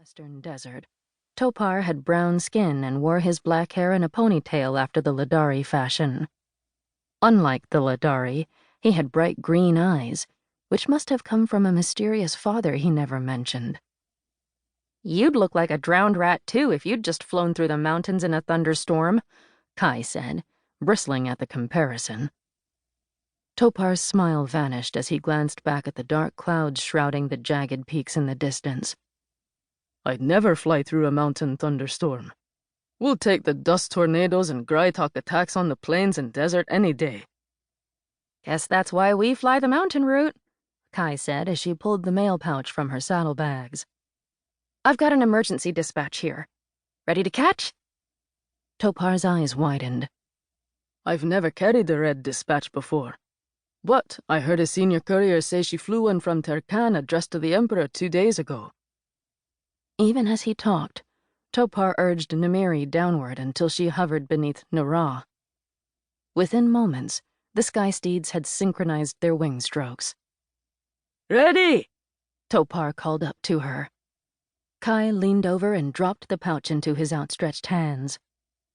western desert. Topar had brown skin and wore his black hair in a ponytail after the Ladari fashion. Unlike the Ladari, he had bright green eyes, which must have come from a mysterious father he never mentioned. "You'd look like a drowned rat, too, if you'd just flown through the mountains in a thunderstorm," Kai said, bristling at the comparison. Topar's smile vanished as he glanced back at the dark clouds shrouding the jagged peaks in the distance. "I'd never fly through a mountain thunderstorm. We'll take the dust tornadoes and Grytalk attacks on the plains and desert any day." "Guess that's why we fly the mountain route," Kai said as she pulled the mail pouch from her saddlebags. "I've got an emergency dispatch here. Ready to catch?" Topar's eyes widened. "I've never carried a red dispatch before. But I heard a senior courier say she flew one from Turkan addressed to the Emperor 2 days ago." Even as he talked, Topar urged Namiri downward until she hovered beneath Nara. Within moments, the sky steeds had synchronized their wing strokes. "Ready!" Topar called up to her. Kai leaned over and dropped the pouch into his outstretched hands.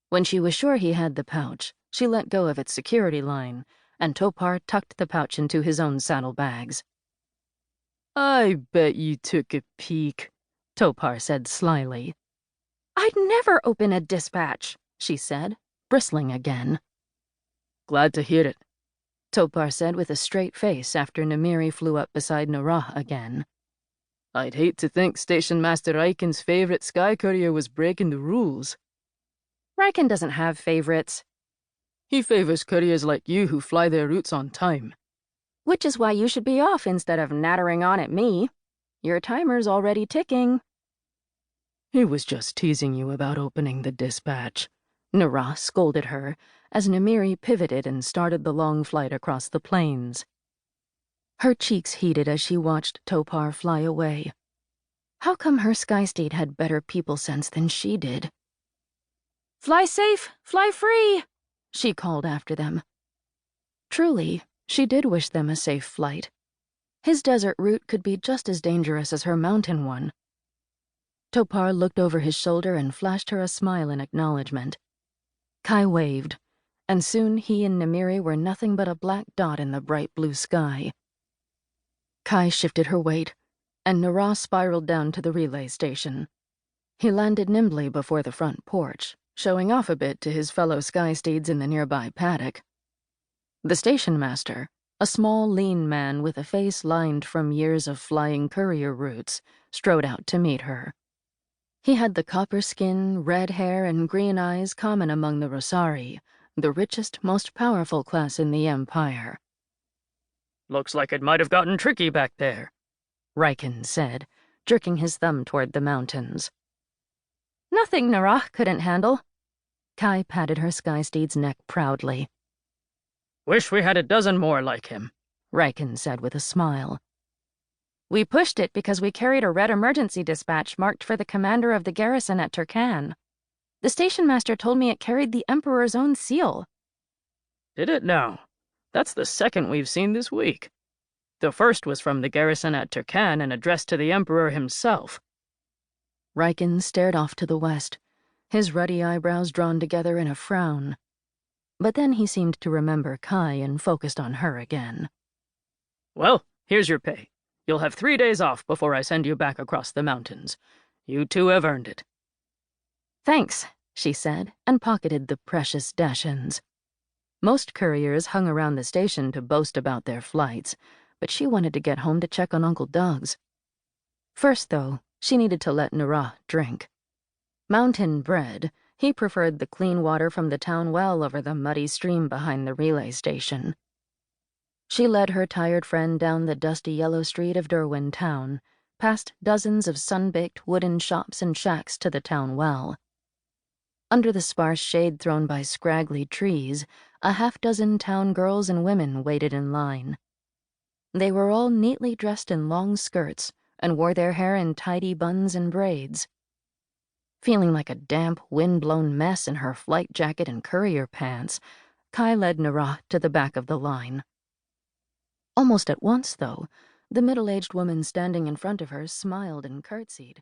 When she was sure he had the pouch, she let go of its security line, and Topar tucked the pouch into his own saddlebags. "I bet you took a peek," Topar said slyly. "I'd never open a dispatch," she said, bristling again. "Glad to hear it," Topar said with a straight face after Namiri flew up beside Nara again. "I'd hate to think Station Master Riken's favorite sky courier was breaking the rules." "Riken doesn't have favorites." "He favors couriers like you who fly their routes on time." "Which is why you should be off instead of nattering on at me. Your timer's already ticking." "He was just teasing you about opening the dispatch," Nara scolded her as Namiri pivoted and started the long flight across the plains. Her cheeks heated as she watched Topar fly away. How come her skysteed had better people sense than she did? "Fly safe, fly free," she called after them. Truly, she did wish them a safe flight. His desert route could be just as dangerous as her mountain one. Topar looked over his shoulder and flashed her a smile in acknowledgement. Kai waved, and soon he and Namiri were nothing but a black dot in the bright blue sky. Kai shifted her weight, and Nara spiraled down to the relay station. He landed nimbly before the front porch, showing off a bit to his fellow sky steeds in the nearby paddock. The station master, a small, lean man with a face lined from years of flying courier routes, strode out to meet her. He had the copper skin, red hair, and green eyes common among the Rosari, the richest, most powerful class in the Empire. "Looks like it might have gotten tricky back there," Riken said, jerking his thumb toward the mountains. "Nothing Nara couldn't handle." Kai patted her skysteed's neck proudly. "Wish we had a dozen more like him," Riken said with a smile. "We pushed it because we carried a red emergency dispatch marked for the commander of the garrison at Turkan. The station master told me it carried the Emperor's own seal." "Did it now? That's the second we've seen this week. The first was from the garrison at Turkan and addressed to the Emperor himself." Riken stared off to the west, his ruddy eyebrows drawn together in a frown. But then he seemed to remember Kai and focused on her again. "Well, here's your pay. You'll have 3 days off before I send you back across the mountains. You two have earned it." "Thanks," she said, and pocketed the precious dashens. Most couriers hung around the station to boast about their flights, but she wanted to get home to check on Uncle Doug's. First, though, she needed to let Nara drink. Mountain bred, he preferred the clean water from the town well over the muddy stream behind the relay station. She led her tired friend down the dusty yellow street of Derwin town, past dozens of sun-baked wooden shops and shacks to the town well. Under the sparse shade thrown by scraggly trees, a half-dozen town girls and women waited in line. They were all neatly dressed in long skirts and wore their hair in tidy buns and braids. Feeling like a damp, wind-blown mess in her flight jacket and courier pants, Kai led Nara to the back of the line. Almost at once, though, the middle-aged woman standing in front of her smiled and curtsied.